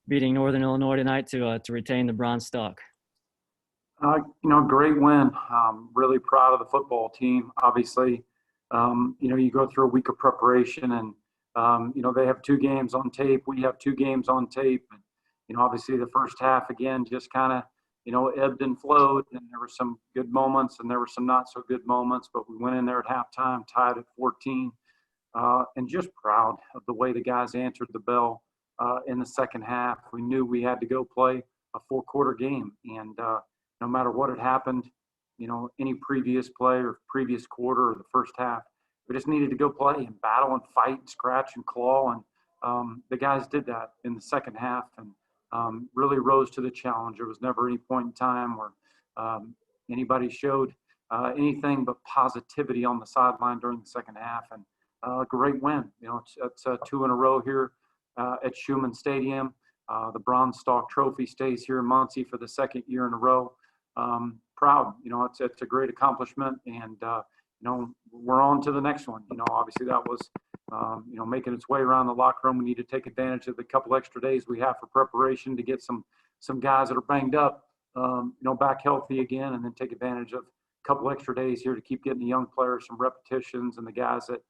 beating Northern Illinois tonight to retain the Bronze Stalk? Great win. Really proud of the football team. Obviously, you go through a week of preparation and, they have 2 games on tape. We have 2 games on tape. Obviously the first half, again, just kind of, ebbed and flowed. And there were some good moments and there were some not so good moments. But we went in there at halftime, tied at 14. And just proud of the way the guys answered the bell in the second half. We knew we had to go play a 4-quarter game. And no matter what had happened, any previous play or previous quarter or the first half, we just needed to go play and battle and fight and scratch and claw. And the guys did that in the second half and really rose to the challenge. There was never any point in time where anybody showed anything but positivity on the sideline during the second half. And a great win. It's 2 in a row here at Schumann Stadium. The Bronze Stalk trophy stays here in Muncie for the 2nd year in a row. Proud. It's a great accomplishment, and we're on to the next one. Obviously that was making its way around the locker room. We need to take advantage of the couple extra days we have for preparation to get some guys that are banged up back healthy again, and then take advantage of a couple extra days here to keep getting the young players some repetitions and the guys that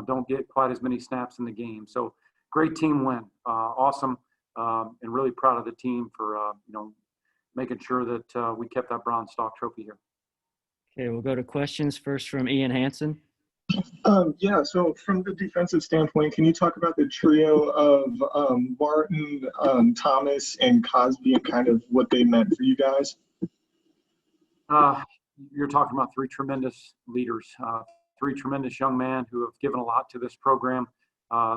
don't get quite as many snaps in the game. So great team win. Awesome. And really proud of the team for making sure that we kept that Bronze Stalk trophy here. Okay, we'll go to questions first from Ian Hansen. So from the defensive standpoint, can you talk about the trio of Martin, Thomas, and Cosby and kind of what they meant for you guys? You're talking about 3 tremendous leaders, 3 tremendous young men who have given a lot to this program.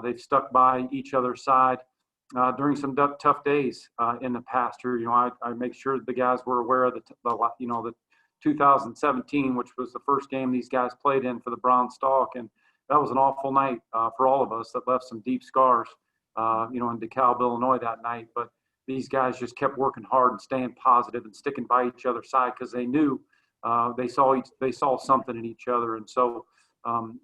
They've stuck by each other's side during some tough days in the past year. I make sure the guys were aware of the 2017, which was the first game these guys played in for the Bronze Stalk, and that was an awful night for all of us that left some deep scars, in DeKalb, Illinois that night. But these guys just kept working hard and staying positive and sticking by each other's side because they knew they saw something in each other, and so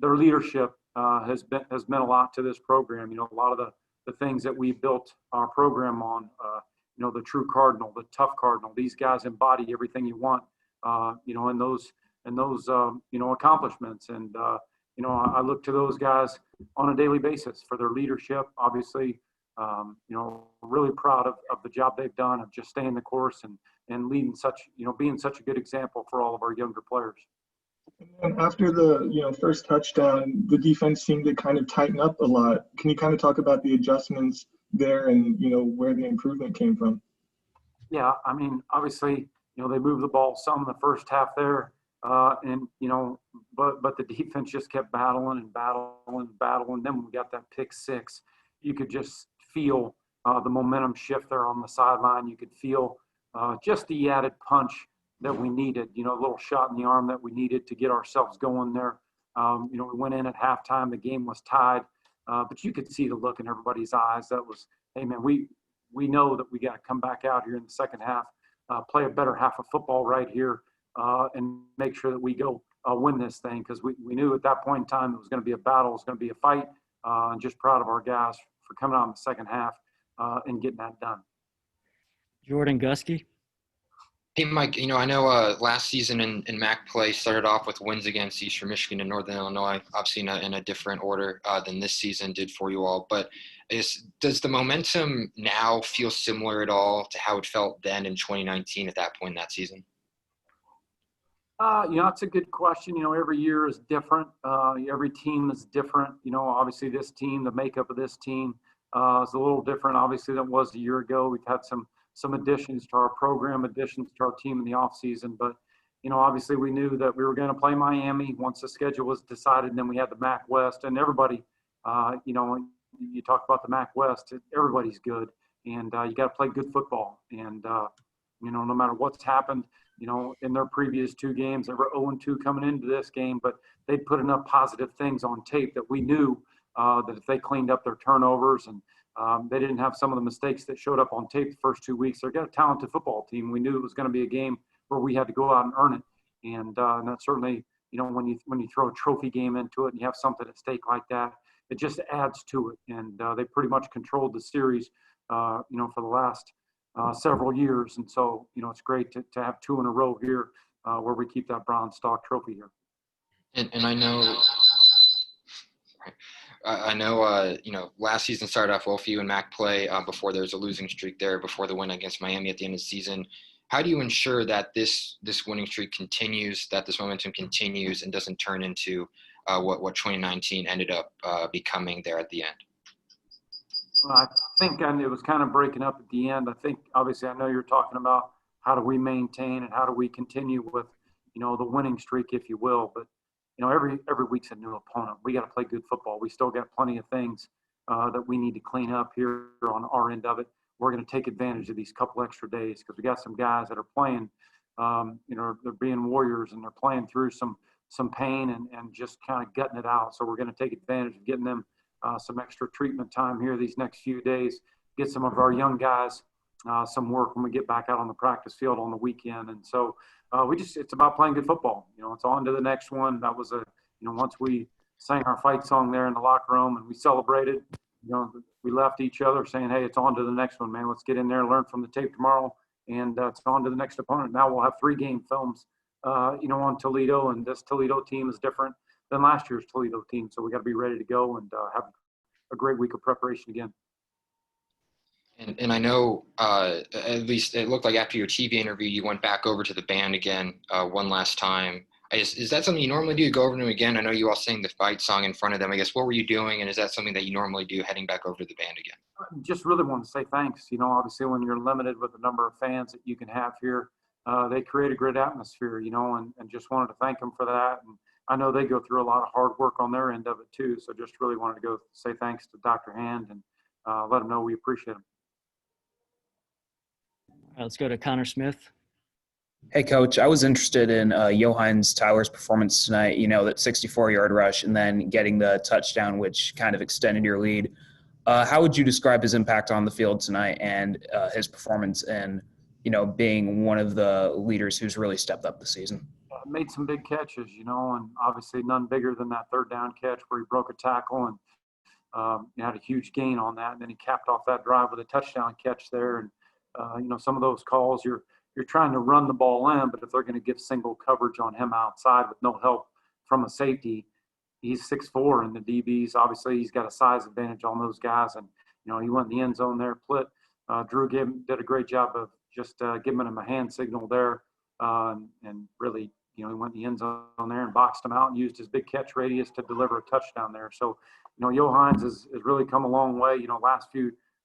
their leadership has meant a lot to this program. A lot of the things that we built our program on, the true Cardinal, the tough Cardinal. These guys embody everything you want, in those accomplishments. And I look to those guys on a daily basis for their leadership. Obviously, really proud of the job they've done of just staying the course and leading being such a good example for all of our younger players. And after the first touchdown, the defense seemed to kind of tighten up a lot. Can you kind of talk about the adjustments there and where the improvement came from? Yeah, I mean, obviously, they moved the ball some in the first half there, but the defense just kept battling and battling and battling. Then when we got that pick 6, you could just feel the momentum shift there on the sideline. You could feel just the added punch that we needed, a little shot in the arm that we needed to get ourselves going there. We went in at halftime, the game was tied, but you could see the look in everybody's eyes. That was, hey man, we know that we got to come back out here in the second half, play a better half of football right here, and make sure that we go win this thing, because we knew at that point in time it was going to be a battle, it was going to be a fight, and just proud of our guys for coming out in the second half and getting that done. Jordan Gusky. Hey, Mike, I know last season in MAC play started off with wins against Eastern Michigan and Northern Illinois, obviously in a different order than this season did for you all. But does the momentum now feel similar at all to how it felt then in 2019 at that point in that season? It's a good question. Every year is different. Every team is different. Obviously this team, the makeup of this team is a little different, obviously, than it was a year ago. We've had some additions to our program, additions to our team in the offseason. But, obviously we knew that we were going to play Miami once the schedule was decided. And then we had the MAC West, and everybody, you talk about the MAC West, everybody's good. And you got to play good football. And, no matter what's happened, in their previous 2 games, they were 0-2 coming into this game, but they'd put enough positive things on tape that we knew that if they cleaned up their turnovers and they didn't have some of the mistakes that showed up on tape the first 2 weeks, they've got a talented football team. We knew it was going to be a game where we had to go out and earn it. And that's certainly, when you throw a trophy game into it and you have something at stake like that, it just adds to it. And they pretty much controlled the series for the last several years. And so, it's great to have two in a row here where we keep that Bronze Stalk trophy here. And I know, last season started off well for you and Mac play before there was a losing streak there, before the win against Miami at the end of the season. How do you ensure that this winning streak continues, that this momentum continues and doesn't turn into what 2019 ended up becoming there at the end? Well, I think it was kind of breaking up at the end. I think, obviously, I know you're talking about how do we maintain and how do we continue with, the winning streak, if you will. But, every week's a new opponent. We got to play good football. We still got plenty of things that we need to clean up here on our end of it. We're going to take advantage of these couple extra days because we got some guys that are playing, they're being warriors and they're playing through some pain and just kind of gutting it out. So we're going to take advantage of getting them some extra treatment time here these next few days, get some of our young guys some work when we get back out on the practice field on the weekend. And so it's about playing good football. It's on to the next one. That was once we sang our fight song there in the locker room and we celebrated, we left each other saying, hey, it's on to the next one, man. Let's get in there, learn from the tape tomorrow, and it's on to the next opponent. Now we'll have 3 game films, on Toledo, and this Toledo team is different than last year's Toledo team. So we got to be ready to go and have a great week of preparation again. And I know, at least it looked like after your TV interview, you went back over to the band again one last time. Is that something you normally do? You go over to them again? I know you all sang the fight song in front of them. I guess, what were you doing? And is that something that you normally do, heading back over to the band again? Just really want to say thanks. Obviously when you're limited with the number of fans that you can have here, they create a great atmosphere, and just wanted to thank them for that. And I know they go through a lot of hard work on their end of it too. So just really wanted to go say thanks to Dr. Hand and let them know we appreciate them. All right, let's go to Connor Smith. Hey, Coach, I was interested in Johannes Tyler's performance tonight, that 64-yard rush and then getting the touchdown, which kind of extended your lead. How would you describe his impact on the field tonight and his performance in, being one of the leaders who's really stepped up this season? Made some big catches, and obviously none bigger than that third down catch where he broke a tackle and had a huge gain on that. And then he capped off that drive with a touchdown catch there. And, some of those calls, you're trying to run the ball in, but if they're going to give single coverage on him outside with no help from a safety, he's 6'4", and the DBs, obviously he's got a size advantage on those guys. And, he went in the end zone there. Plitt, Drew did a great job of just giving him a hand signal there. And really, he went in the end zone there and boxed him out and used his big catch radius to deliver a touchdown there. So, Johannes has really come a long way. Last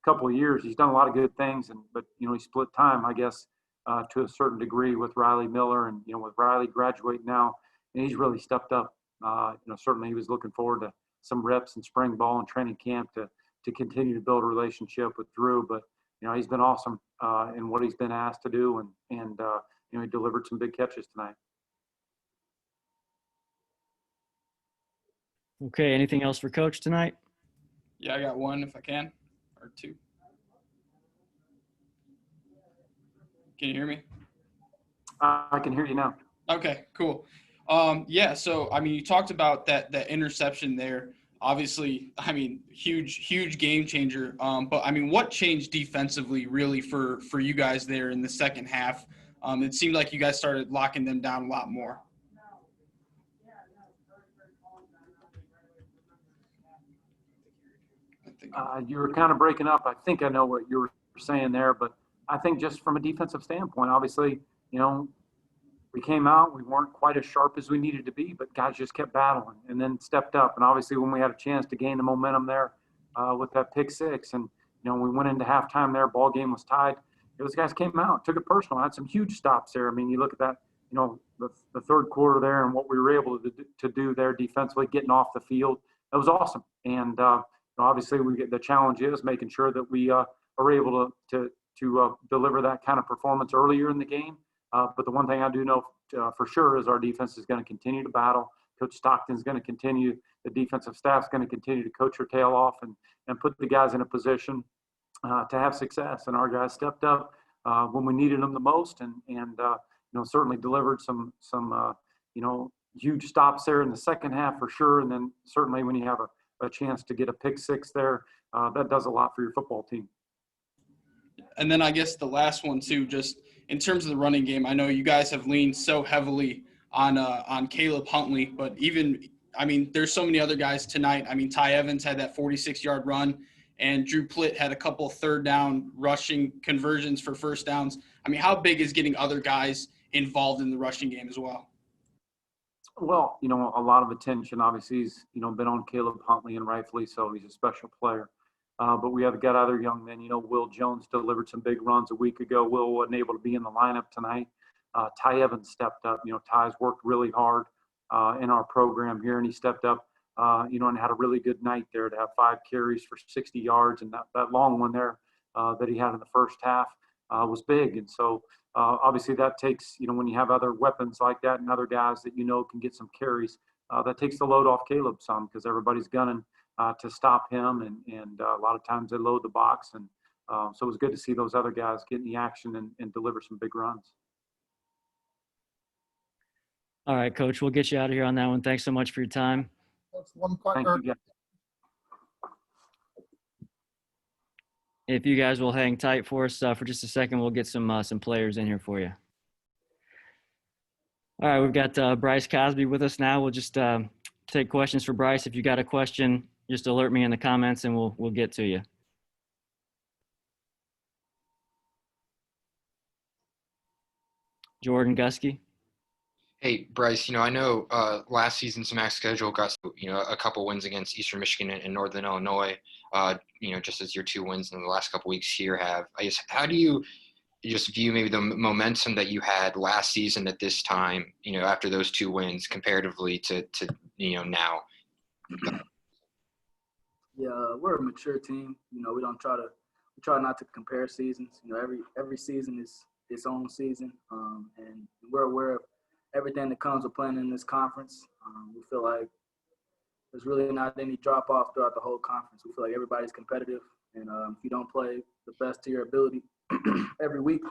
couple of years, he's done a lot of good things, but he split time, I guess, to a certain degree with Riley Miller, and with Riley graduating now, and he's really stepped up. Certainly he was looking forward to some reps in spring ball and training camp to continue to build a relationship with Drew. But he's been awesome in what he's been asked to do, and he delivered some big catches tonight. Okay, anything else for Coach tonight? Yeah, I got one if I can, or two. Can you hear me? I can hear you now. Okay, cool. So, you talked about that interception there. Obviously, huge game changer. But, what changed defensively really for you guys there in the second half? It seemed like you guys started locking them down a lot more. You were kind of breaking up. I think I know what you were saying there, but I think just from a defensive standpoint, obviously, we came out, we weren't quite as sharp as we needed to be, but guys just kept battling and then stepped up. And obviously when we had a chance to gain the momentum there with that pick six, and, we went into halftime there, ball game was tied. Those guys came out, took it personal, had some huge stops there. You look at that, the third quarter there and what we were able to do there defensively, getting off the field. That was awesome. And obviously the challenge is making sure that we are able to deliver that kind of performance earlier in the game. But the one thing I do know for sure is our defense is going to continue to battle. Coach Stockton's going to continue. The defensive staff's going to continue to coach their tail off and put the guys in a position to have success. And our guys stepped up when we needed them the most, and certainly delivered some huge stops there in the second half for sure. And then certainly when you have a chance to get a pick six there, that does a lot for your football team. And then I guess the last one too, just in terms of the running game, I know you guys have leaned so heavily on Caleb Huntley, but there's so many other guys tonight. I mean, Ty Evans had that 46-yard run, and Drew Plitt had a couple third down rushing conversions for first downs. I mean, how big is getting other guys involved in the rushing game as well? Well, a lot of attention. Obviously, he's been on Caleb Huntley, and rightfully so. He's a special player. But we have got other young men. Will Jones delivered some big runs a week ago. Will wasn't able to be in the lineup tonight. Ty Evans stepped up. Ty's worked really hard in our program here, and he stepped up, and had a really good night there to have 5 carries for 60 yards. And that long one there that he had in the first half was big. And so obviously that takes, when you have other weapons like that and other guys that can get some carries, that takes the load off Caleb some, because everybody's gunning to stop him, and a lot of times they load the box, and so it was good to see those other guys get in the action and deliver some big runs. All right, Coach, we'll get you out of here on that one. Thanks so much for your time. Thank you, guys. If you guys will hang tight for us for just a second, we'll get some players in here for you. All right, we've got Bryce Cosby with us now. We'll just take questions for Bryce. If you got a question, just alert me in the comments and we'll get to you. Jordan Gusky. Hey, Bryce, I know last season's MAC schedule got, a couple wins against Eastern Michigan and Northern Illinois, just as your 2 wins in the last couple weeks here have. I guess, how do you just view maybe the momentum that you had last season at this time, after those 2 wins comparatively to now? Yeah, we're a mature team. We try not to compare seasons. Every season is its own season, and we're aware of everything that comes with playing in this conference. We feel like there's really not any drop off throughout the whole conference. We feel like everybody's competitive, and if you don't play the best to your ability every week,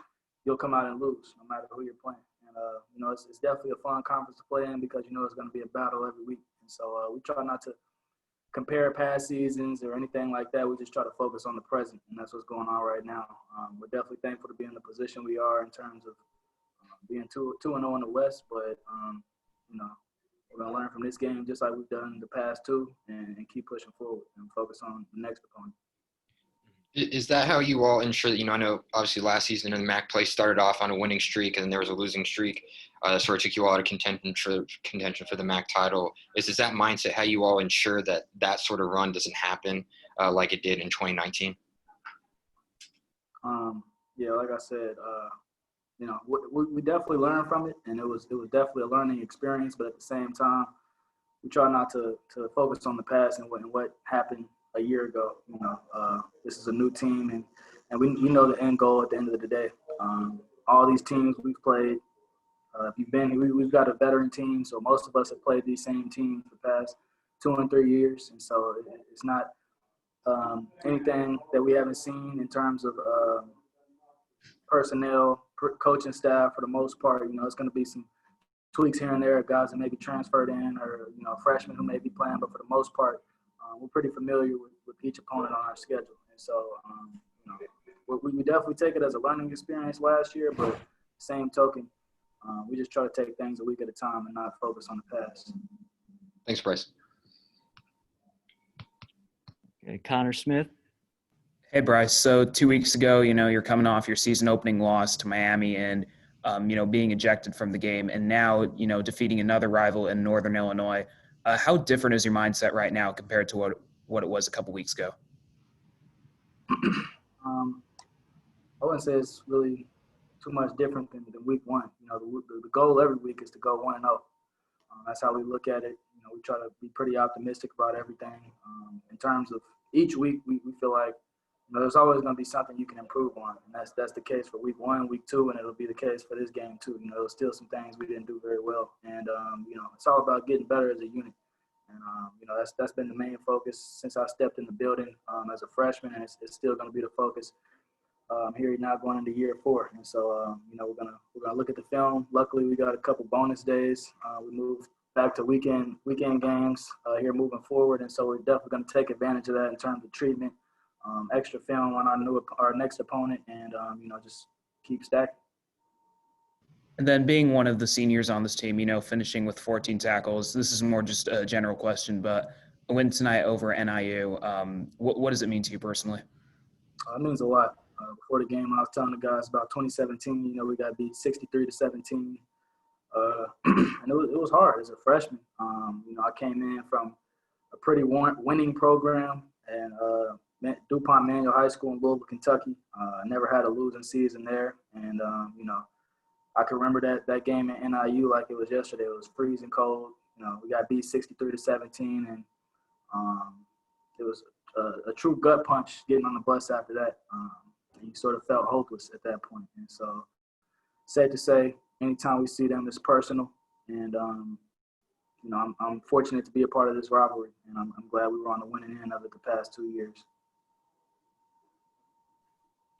you'll come out and lose, no matter who you're playing. And it's definitely a fun conference to play in, because it's going to be a battle every week. And so we try not to compare past seasons or anything like that. We just try to focus on the present, and that's what's going on right now. We're definitely thankful to be in the position we are in terms of being 2-0 in the West, but we're going to learn from this game just like we've done the past 2, and keep pushing forward and focus on the next opponent. Is that how you all ensure that, I know obviously last season in the MAC play started off on a winning streak and then there was a losing streak, sort of took you all out of contention for the MAC title. Is that mindset how you all ensure that sort of run doesn't happen like it did in 2019? Yeah, like I said, we definitely learned from it, and it was definitely a learning experience. But at the same time, we try not to focus on the past and what happened a year ago. This is a new team, and we know the end goal at the end of the day. All these teams we've played, we've got a veteran team, so most of us have played these same teams for the past 2 and 3 years, and so it's not anything that we haven't seen in terms of personnel, coaching staff. For the most part, it's going to be some tweaks here and there, guys that may be transferred in, or freshmen who may be playing, but for the most part, we're pretty familiar with each opponent on our schedule. And so, we definitely take it as a learning experience last year, but same token, we just try to take things a week at a time and not focus on the past. Thanks, Bryce. Okay, Connor Smith. Hey, Bryce. So 2 weeks ago, you're coming off your season opening loss to Miami and, being ejected from the game, and now, defeating another rival in Northern Illinois. How different is your mindset right now compared to what it was a couple weeks ago? I wouldn't say it's really too much different than week 1. The goal every week is to go 1-0. That's how we look at it. We try to be pretty optimistic about everything. In terms of each week, we feel like there's always going to be something you can improve on, and that's the case for week 1, week 2, and it'll be the case for this game too. There's still some things we didn't do very well, and it's all about getting better as a unit. And that's been the main focus since I stepped in the building as a freshman, and it's still going to be the focus here now going into year 4. And so we're gonna look at the film. Luckily, we got a couple bonus days. We moved back to weekend games here moving forward, and so we're definitely going to take advantage of that in terms of treatment. extra film on our next opponent, and just keep stacking. And then being one of the seniors on this team, finishing with 14 tackles, this is more just a general question, but a win tonight over NIU, what does it mean to you personally? It means a lot. Before the game, I was telling the guys about 2017, we got beat 63-17. And it was hard as a freshman. I came in from a pretty winning program and DuPont Manual High School in Louisville, Kentucky. I never had a losing season there. And, I can remember that game at NIU like it was yesterday. It was freezing cold. We got beat 63-17, and it was a true gut punch getting on the bus after that. You sort of felt hopeless at that point. And so, safe to say, anytime we see them, it's personal. And, I'm fortunate to be a part of this rivalry, and I'm glad we were on the winning end of it the past 2 years.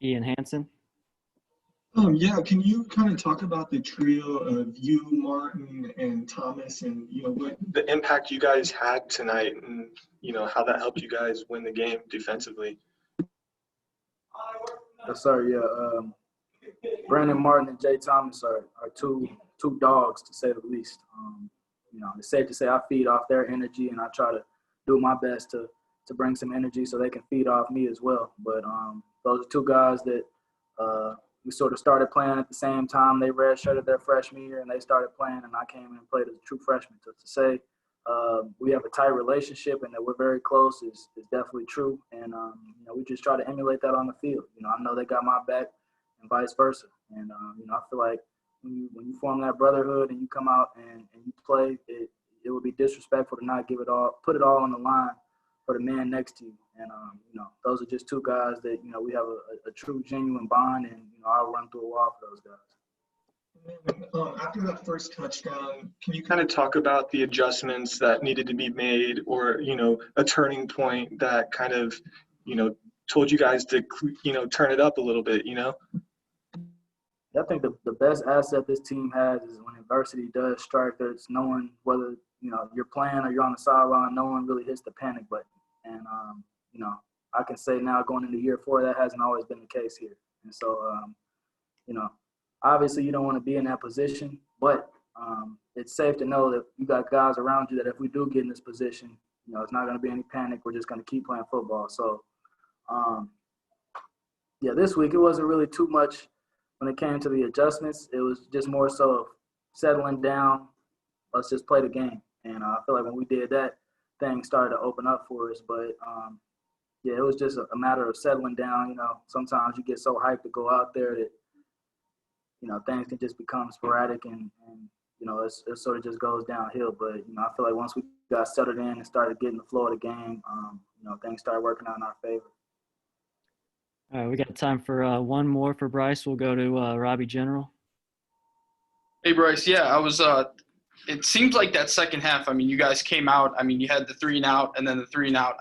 Ian Hansen. Yeah, can you kind of talk about the trio of you, Martin, and Thomas, and what the impact you guys had tonight, and how that helped you guys win the game defensively? Yes, sir. Yeah, Brandon Martin and Jay Thomas are two dogs, to say the least. It's safe to say I feed off their energy, and I try to do my best to bring some energy so they can feed off me as well. But those are two guys that we sort of started playing at the same time. They redshirted their freshman year, and they started playing, and I came in and played as a true freshman. So to say we have a tight relationship and that we're very close is definitely true. And, we just try to emulate that on the field. I know they got my back and vice versa. And, I feel like when you form that brotherhood and you come out and you play, it would be disrespectful to not put it all on the line for the man next to you. And, those are just two guys that, we have a true, genuine bond, and, I'll run through a wall for those guys. After that first touchdown, can you kind of talk about the adjustments that needed to be made, or, a turning point that kind of, told you guys to, turn it up a little bit, I think the best asset this team has is when adversity does strike, there's no one, whether, you're playing or you're on the sideline, no one really hits the panic button. And, I can say now going into year 4, that hasn't always been the case here. And so, obviously you don't want to be in that position, but it's safe to know that you got guys around you that if we do get in this position, it's not going to be any panic. We're just going to keep playing football. So, this week it wasn't really too much when it came to the adjustments. It was just more so of settling down. Let's just play the game. And I feel like when we did that, things started to open up for us. But, it was just a matter of settling down. Sometimes you get so hyped to go out there that, things can just become sporadic and it sort of just goes downhill. But, I feel like once we got settled in and started getting the flow of the game, things started working out in our favor. All right, we got time for one more for Bryce. We'll go to Robbie General. Hey, Bryce. Yeah, I was it seems like that second half, you guys came out. you had the 3 and out and then the 3 and out.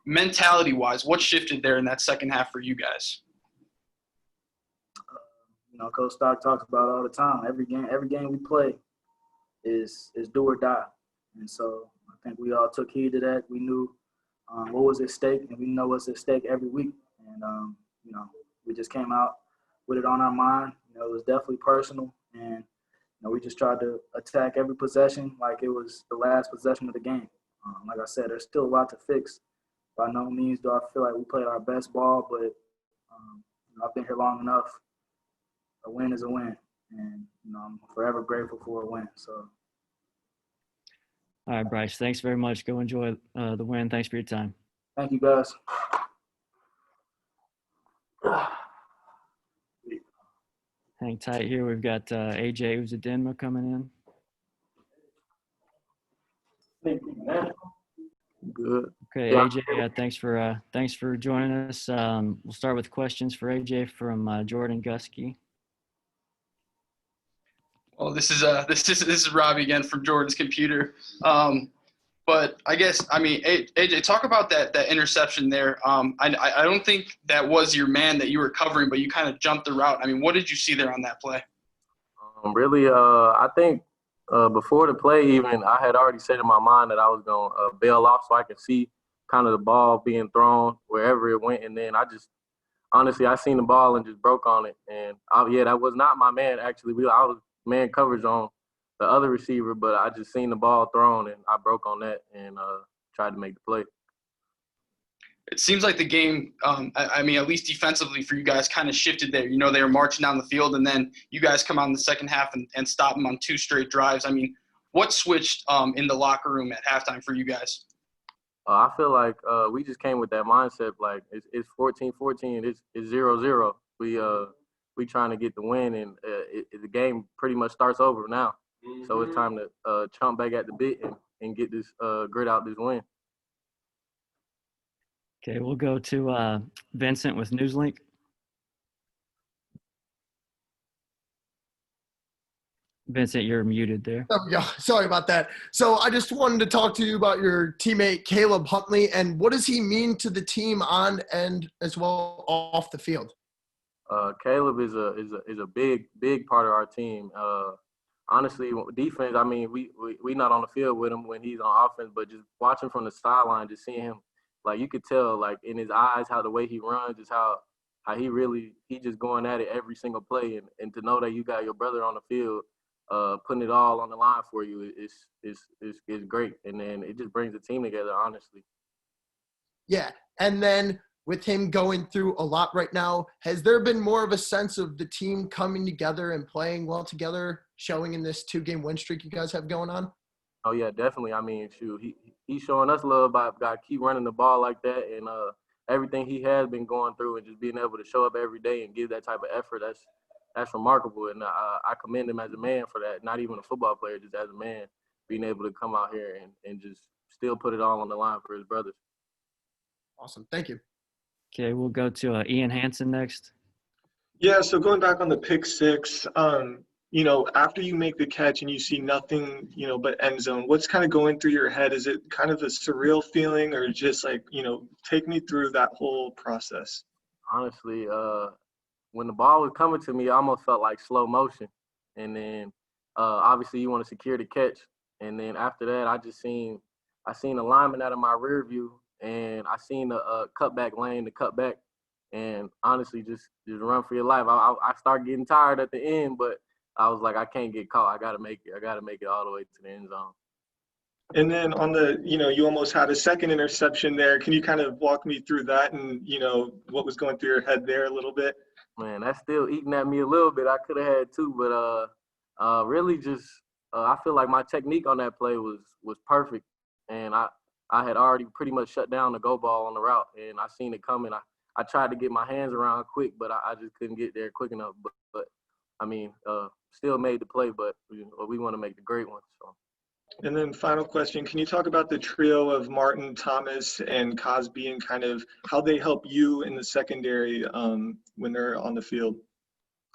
Mentality-wise, what shifted there in that second half for you guys? Coach Stock talks about it all the time. Every game we play is do or die. And so I think we all took heed to that. We knew what was at stake, and we know what's at stake every week. And, we just came out with it on our mind. It was definitely personal. And, we just tried to attack every possession like it was the last possession of the game. Like I said, there's still a lot to fix. By no means do I feel like we played our best ball, but I've been here long enough. A win is a win, and I'm forever grateful for a win. So, all right, Bryce. Thanks very much. Go enjoy the win. Thanks for your time. Thank you, guys. Hang tight here. We've got Amechi Uzodinma coming in. Good. Okay, Yeah. AJ, thanks for joining us. We'll start with questions for AJ from Jordan Gusky. Well, this is Robbie again from Jordan's computer. But I guess AJ, talk about that interception there. I don't think that was your man that you were covering, but you kind of jumped the route. What did you see there on that play? Really, I think before the play even, I had already said in my mind that I was going to bail off so I could see kind of the ball being thrown wherever it went. And then honestly, I seen the ball and just broke on it. And that was not my man. Actually, I was man coverage on the other receiver, but I just seen the ball thrown and I broke on that and tried to make the play. It seems like the game, I mean, at least defensively for you guys, kind of shifted there. You know, they were marching down the field, and then you guys come out in the second half and stop them on 2 straight drives. I mean, what switched in the locker room at halftime for you guys? I feel like we just came with that mindset, like it's 14-14, it's 0-0. We trying to get the win, and the game pretty much starts over now. Mm-hmm. So it's time to chomp back at the bit and get this grit out this win. Okay, we'll go to Vincent with Newslink. Vincent, you're muted there. Oh, yeah, sorry about that. So I just wanted to talk to you about your teammate Caleb Huntley, and what does he mean to the team on and as well off the field? Caleb is a big part of our team. Honestly, defense. I mean, we not on the field with him when he's on offense, but just watching from the sideline, just seeing him, like you could tell, like in his eyes, how the way he runs, just how he just going at it every single play, and to know that you got your brother on the field. Putting it all on the line for you is great, and then it just brings the team together, honestly. Yeah, and then with him going through a lot right now, has there been more of a sense of the team coming together and playing well together, showing in this 2-game win streak you guys have going on? Oh yeah, definitely. I mean, shoot, he's showing us love by keep running the ball like that, and everything he has been going through, and just being able to show up every day and give that type of effort. That's remarkable, and I commend him as a man for that. Not even a football player, just as a man, being able to come out here and just still put it all on the line for his brothers. Awesome. Thank you. Okay, we'll go to Ian Hansen next. Yeah, so going back on the pick six, after you make the catch and you see nothing, but end zone, what's kind of going through your head? Is it kind of a surreal feeling, or just like, take me through that whole process? Honestly, when the ball was coming to me, I almost felt like slow motion. And then obviously you want to secure the catch. And then after that, I seen a lineman out of my rear view, and I seen a cutback lane to cut back. And honestly, just run for your life. I started getting tired at the end, but I was like, I can't get caught. I got to make it. I got to make it all the way to the end zone. And then on the, you almost had a second interception there. Can you kind of walk me through that and, what was going through your head there a little bit? Man, that's still eating at me a little bit. I could have had 2, but really just I feel like my technique on that play was perfect. And I had already pretty much shut down the go ball on the route, and I seen it coming. I tried to get my hands around quick, but I just couldn't get there quick enough. But I mean, still made the play, but we want to make the great one. So. And then final question, can you talk about the trio of Martin, Thomas, and Cosby and kind of how they help you in the secondary when they're on the field?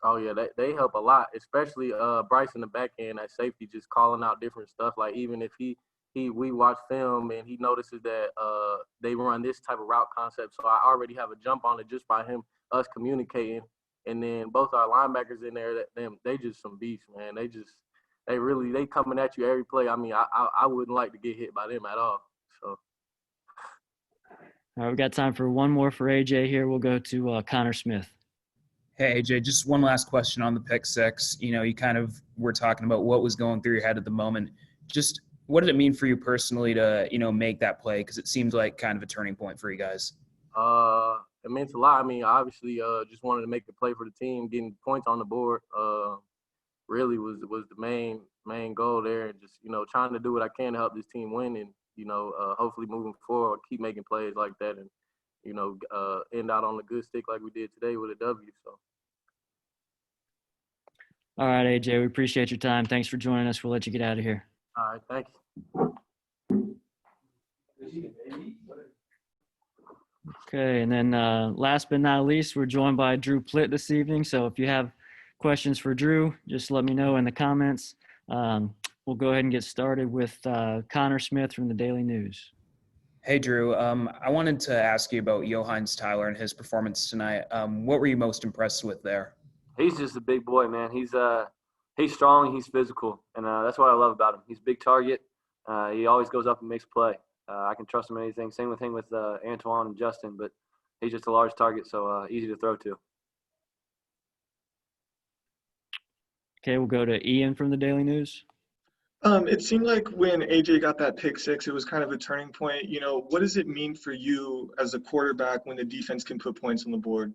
Oh, yeah, they help a lot, especially Bryce in the back end at safety, just calling out different stuff. Like even if we watch film and he notices that they run this type of route concept, so I already have a jump on it just by us communicating. And then both our linebackers in there, they just some beasts, man. They coming at you every play. I mean, I wouldn't like to get hit by them at all. So. All right, we've got time for one more for AJ here. We'll go to Connor Smith. Hey, AJ, just one last question on the pick six. You kind of were talking about what was going through your head at the moment. Just what did it mean for you personally to, make that play? Because it seemed like kind of a turning point for you guys. It meant a lot. I mean, obviously, just wanted to make the play for the team, getting points on the board. Really was the main goal there, and just trying to do what I can to help this team win, and hopefully moving forward, keep making plays like that, and end out on a good stick like we did today with a W. So. All right, AJ, we appreciate your time. Thanks for joining us. We'll let you get out of here. All right, thank you. Okay, and then last but not least, we're joined by Drew Plitt this evening. So if you have questions for Drew, just let me know in the comments. We'll go ahead and get started with Connor Smith from the Daily News. Hey, Drew. I wanted to ask you about Johannes Tyler and his performance tonight. What were you most impressed with there? He's just a big boy, man. He's strong, he's physical, and that's what I love about him. He's a big target. He always goes up and makes a play. I can trust him in anything. Same thing with Antoine and Justin, but he's just a large target, so easy to throw to. Okay, we'll go to Ian from the Daily News. It seemed like when AJ got that pick six, it was kind of a turning point. What does it mean for you as a quarterback when the defense can put points on the board?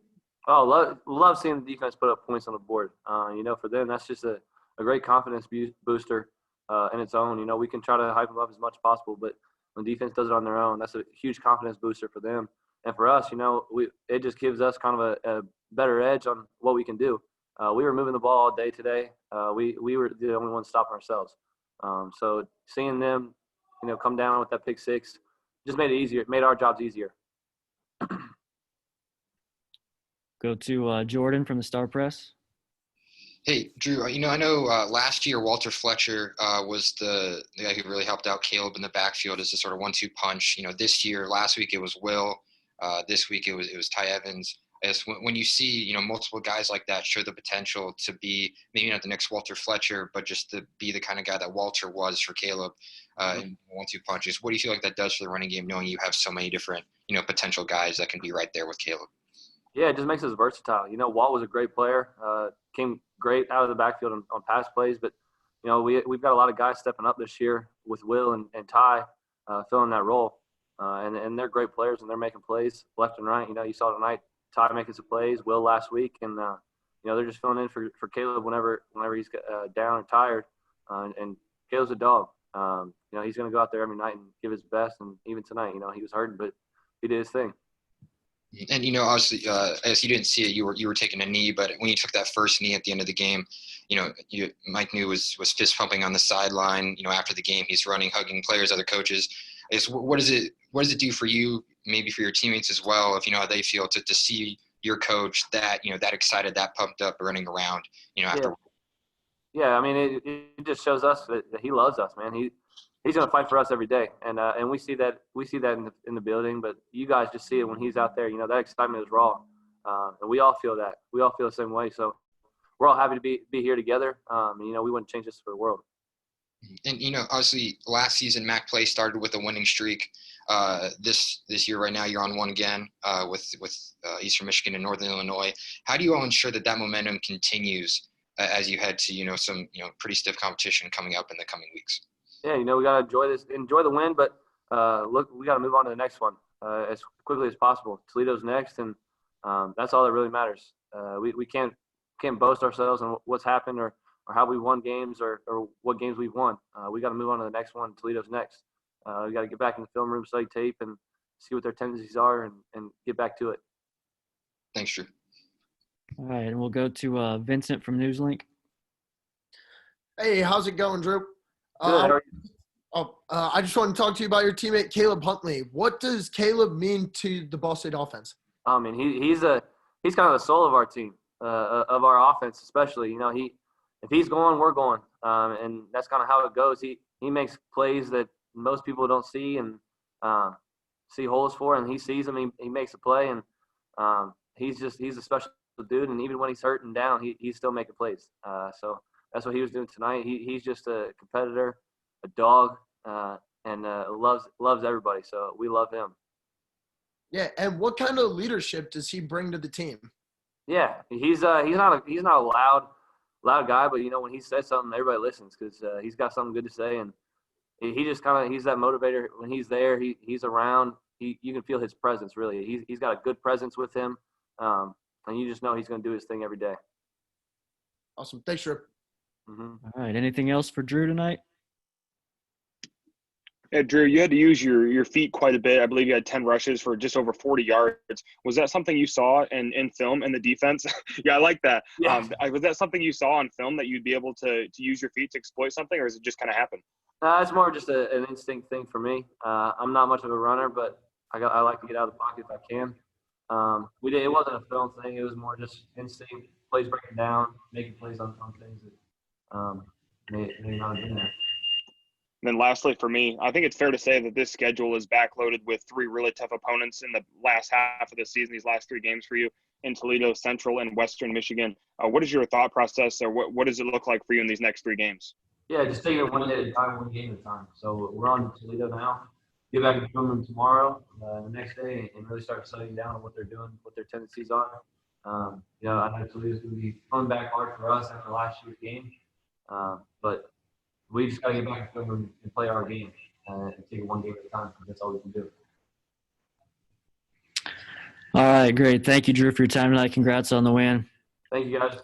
Oh, love seeing the defense put up points on the board. For them, that's just a great confidence booster in its own. We can try to hype them up as much as possible, but when defense does it on their own, that's a huge confidence booster for them. And for us, it just gives us kind of a better edge on what we can do. We were moving the ball all day today. We were the only ones stopping ourselves. So seeing them, come down with that pick six just made it easier. It made our jobs easier. Go to Jordan from the Star Press. Hey, Drew, I know last year Walter Fletcher was the guy who really helped out Caleb in the backfield as a sort of 1-2 punch. This year, last week it was Will. This week it was Ty Evans. As when you see, multiple guys like that show the potential to be maybe not the next Walter Fletcher, but just to be the kind of guy that Walter was for Caleb in 1-2 punches. What do you feel like that does for the running game, knowing you have so many different, potential guys that can be right there with Caleb? Yeah, it just makes us versatile. Walt was a great player, came great out of the backfield on pass plays, but we've got a lot of guys stepping up this year with Will and Ty filling that role, and they're great players and they're making plays left and right. You saw tonight Ty making some plays, Will last week, and they're just filling in for Caleb whenever he's down and tired, and Caleb's a dog. He's going to go out there every night and give his best, and even tonight, he was hurting, but he did his thing. And obviously, as you didn't see it, you were taking a knee. But when you took that first knee at the end of the game, Mike Neu was fist pumping on the sideline. After the game, he's running, hugging players, other coaches. What does it do for you, maybe for your teammates as well, if how they feel to see your coach that that excited, that pumped up, running around, after. Yeah, I mean, it just shows us that he loves us, man. He's going to fight for us every day, and we see that in the building. But you guys just see it when he's out there. That excitement is raw, and we all feel that. We all feel the same way. So we're all happy to be here together. We wouldn't change this for the world. And obviously, last season Mac Play started with a winning streak. This year, right now, you're on one again with Eastern Michigan and Northern Illinois. How do you all ensure that momentum continues as you head to some pretty stiff competition coming up in the coming weeks? Yeah, we got to enjoy the win, but look, we got to move on to the next one as quickly as possible. Toledo's next, and that's all that really matters. We can't boast ourselves on what's happened or how we won games or what games we've won. We got to move on to the next one. Toledo's next. We got to get back in the film room, study tape, and see what their tendencies are and get back to it. Thanks, Drew. All right, and we'll go to Vincent from Newslink. Hey, how's it going, Drew? Good. How are you? I just want to talk to you about your teammate Caleb Huntley. What does Caleb mean to the Ball State offense? I mean, he's kind of the soul of our team, of our offense, especially. If he's going, we're going, and that's kind of how it goes. He makes plays that most people don't see and see holes for, and he sees them. He makes a play, and he's a special dude. And even when he's hurt and down, he's still making plays. So that's what he was doing tonight. He's just a competitor, a dog, and loves everybody. So we love him. Yeah, and what kind of leadership does he bring to the team? Yeah, he's not a loud guy, but when he says something, everybody listens because he's got something good to say, and he's that motivator. When he's there, he's around. You can feel his presence. Really, he's got a good presence with him, and you just know he's going to do his thing every day. Awesome, thanks, Drew. Mm-hmm. All right, anything else for Drew tonight? Yeah, Drew, you had to use your feet quite a bit. I believe you had 10 rushes for just over 40 yards. Was that something you saw in film in the defense? Yeah, I like that. Yeah. Was that something you saw on film that you'd be able to use your feet to exploit something, or is it just kind of happen? It's more just an instinct thing for me. I'm not much of a runner, but I like to get out of the pocket if I can. It wasn't a film thing. It was more just instinct, plays breaking down, making plays on things that may not have been there. And then lastly for me, I think it's fair to say that this schedule is backloaded with 3 really tough opponents in the last half of the season, these last 3 games for you in Toledo, Central, and Western Michigan. What is your thought process, or what does it look like for you in these next 3 games? Yeah, just taking it one day at a time, one game at a time. So we're on Toledo now. get back in the film room tomorrow, the next day, and really start studying down on what they're doing, what their tendencies are. You know, I know Toledo's going to be coming back hard for us after last year's game, but we just got to get back in the film room and play our game and take it one game at a time, because that's all we can do. All right, great. Thank you, Drew, for your time tonight. Congrats on the win. Thank you, guys.